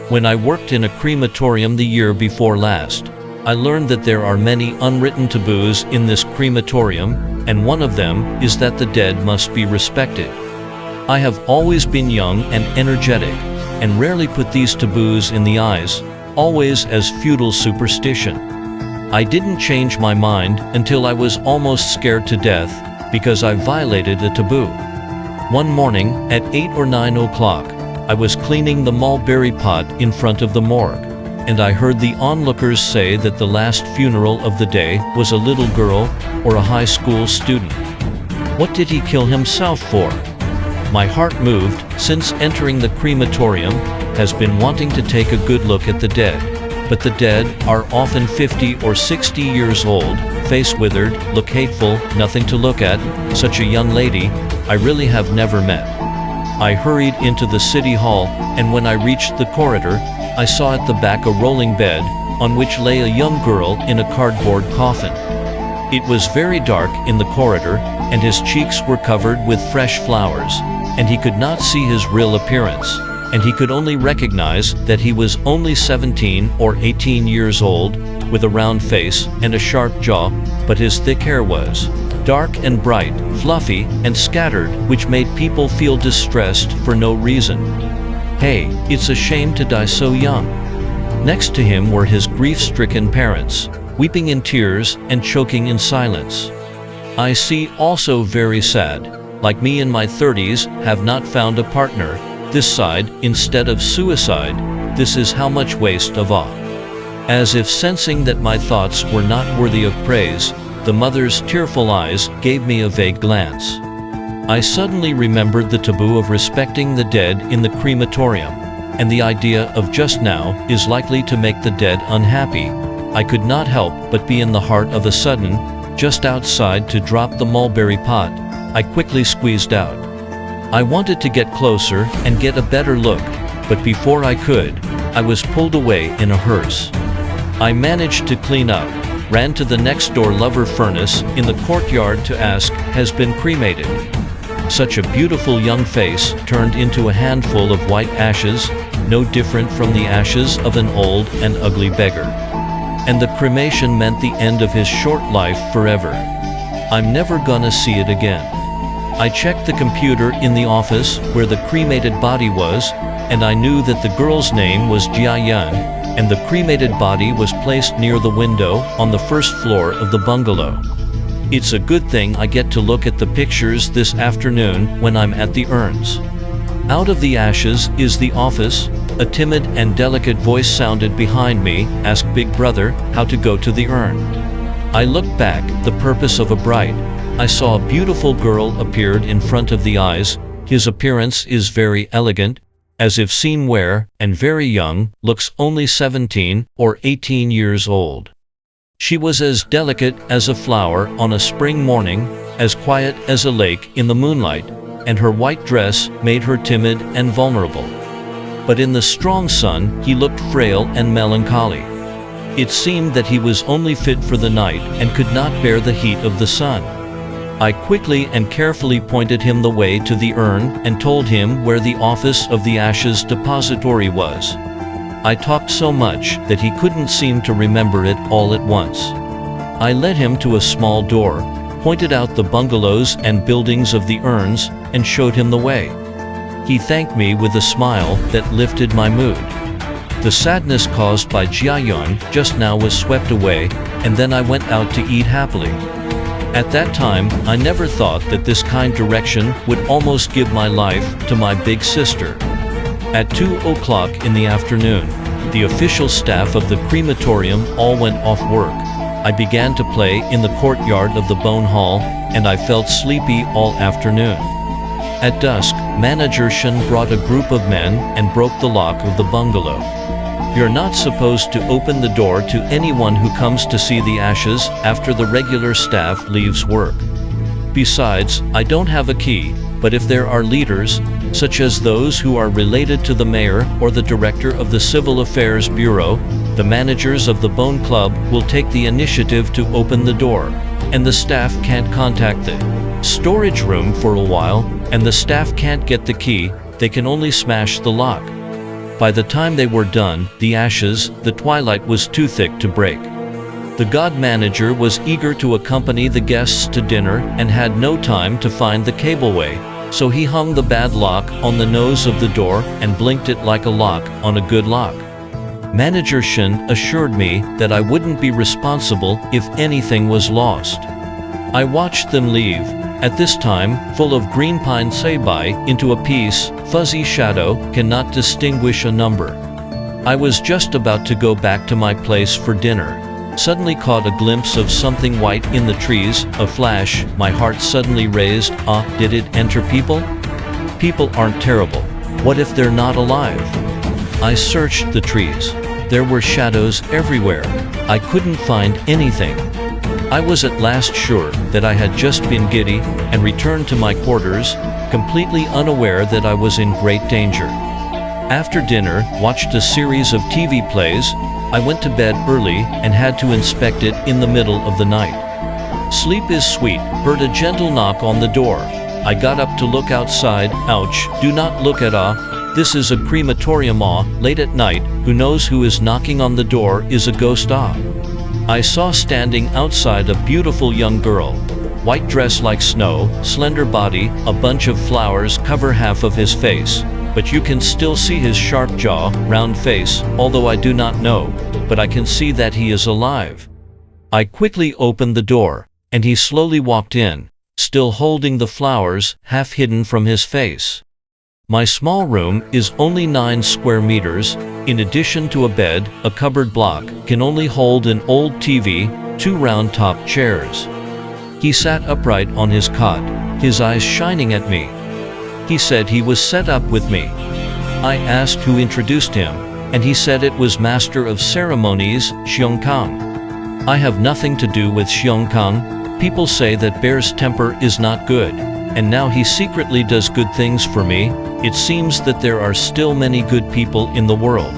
When I worked in a crematorium the year before last, I learned that there are many unwritten taboos in this crematorium, and one of them is that the dead must be respected. I have always been young and energetic, and rarely put these taboos in the eyes, always as feudal superstition. I didn't change my mind until I was almost scared to death because I violated a taboo. One morning, at 8 or 9 o'clock, I was cleaning the mulberry pot in front of the morgue, and I heard the onlookers say that the last funeral of the day was a little girl or a high school student. What did he kill himself for? My heart moved, since entering the crematorium has been wanting to take a good look at the dead. But the dead are often 50 or 60 years old, face withered, look hateful, nothing to look at. Such a young lady, I really have never met. I hurried into the city hall, and when I reached the corridor, I saw at the back a rolling bed, on which lay a young girl in a cardboard coffin. It was very dark in the corridor, and his cheeks were covered with fresh flowers, and he could not see his real appearance, and he could only recognize that he was only 17 or 18 years old, with a round face and a sharp jaw, but his thick hair was dark and bright, fluffy and scattered, which made people feel distressed for no reason. Hey, it's a shame to die so young. Next to him were his grief-stricken parents, weeping in tears and choking in silence. I see also very sad, like me in my 30s, have not found a partner, this side, instead of suicide. This is how much waste of awe. As if sensing that my thoughts were not worthy of praise, the mother's tearful eyes gave me a vague glance. I suddenly remembered the taboo of respecting the dead in the crematorium, and the idea of just now is likely to make the dead unhappy. I could not help but be in the heart of a sudden, just outside to drop the mulberry pot. I quickly squeezed out. I wanted to get closer and get a better look, but before I could, I was pulled away in a hearse. I managed to clean up, ran to the next door lover furnace in the courtyard to ask, has been cremated. Such a beautiful young face turned into a handful of white ashes, no different from the ashes of an old and ugly beggar. And the cremation meant the end of his short life forever. I'm never gonna see it again. I checked the computer in the office where the cremated body was, and I knew that the girl's name was Jia Yun, and the cremated body was placed near the window on the first floor of the bungalow. It's a good thing I get to look at the pictures this afternoon when I'm at the urns. Out of the ashes is the office. A timid and delicate voice sounded behind me, ask Big Brother how to go to the urn. I looked back, the purpose of a bride. I saw a beautiful girl appeared in front of the eyes. His appearance is very elegant, as if seen where, and very young, looks only 17 or 18 years old. She was as delicate as a flower on a spring morning, as quiet as a lake in the moonlight, and her white dress made her timid and vulnerable. But in the strong sun, he looked frail and melancholy. It seemed that he was only fit for the night and could not bear the heat of the sun. I quickly and carefully pointed him the way to the urn and told him where the office of the ashes depository was. I talked so much that he couldn't seem to remember it all at once. I led him to a small door, pointed out the bungalows and buildings of the urns, and showed him the way. He thanked me with a smile that lifted my mood. The sadness caused by Jia Yun just now was swept away, and then I went out to eat happily. At that time, I never thought that this kind direction would almost give my life to my big sister. At 2 o'clock in the afternoon, the official staff of the crematorium all went off work. I began to play in the courtyard of the bone hall, and I felt sleepy all afternoon. At dusk, Manager Shen brought a group of men and broke the lock of the bungalow. You're not supposed to open the door to anyone who comes to see the ashes after the regular staff leaves work. Besides, I don't have a key, but if there are leaders, such as those who are related to the mayor or the director of the Civil Affairs Bureau, the managers of the Bone Club will take the initiative to open the door, and the staff can't contact the storage room for a while, and the staff can't get the key, they can only smash the lock. By the time they were done, the ashes, the twilight was too thick to break. The god manager was eager to accompany the guests to dinner and had no time to find the cableway, so he hung the bad lock on the nose of the door and blinked it like a lock on a good lock. Manager Shin assured me that I wouldn't be responsible if anything was lost. I watched them leave, at this time full of green pine seibai, into a piece, fuzzy shadow cannot distinguish a number. I was just about to go back to my place for dinner. Suddenly caught a glimpse of something white in the trees, a flash, my heart suddenly raised. Did it enter people? People aren't terrible. What if they're not alive? I searched the trees. There were shadows everywhere. I couldn't find anything. I was at last sure that I had just been giddy and returned to my quarters, completely unaware that I was in great danger. After dinner, watched a series of TV plays. I went to bed early and had to inspect it in the middle of the night. Sleep is sweet, heard a gentle knock on the door. I got up to look outside. Ouch, do not look at this is a crematorium. Late at night, who knows who is knocking on the door? Is a ghost. I saw standing outside a beautiful young girl. White dress like snow, slender body, a bunch of flowers cover half of his face. But you can still see his sharp jaw, round face, although I do not know, but I can see that he is alive. I quickly opened the door, and he slowly walked in, still holding the flowers, half hidden from his face. My small room is only 9 square meters. In addition to a bed, a cupboard block can only hold an old TV, 2 round-top chairs. He sat upright on his cot, his eyes shining at me. He said he was set up with me. I asked who introduced him, and he said it was Master of Ceremonies, Xiongkang. I have nothing to do with Xiongkang. People say that Bear's temper is not good, and now he secretly does good things for me. It seems that there are still many good people in the world.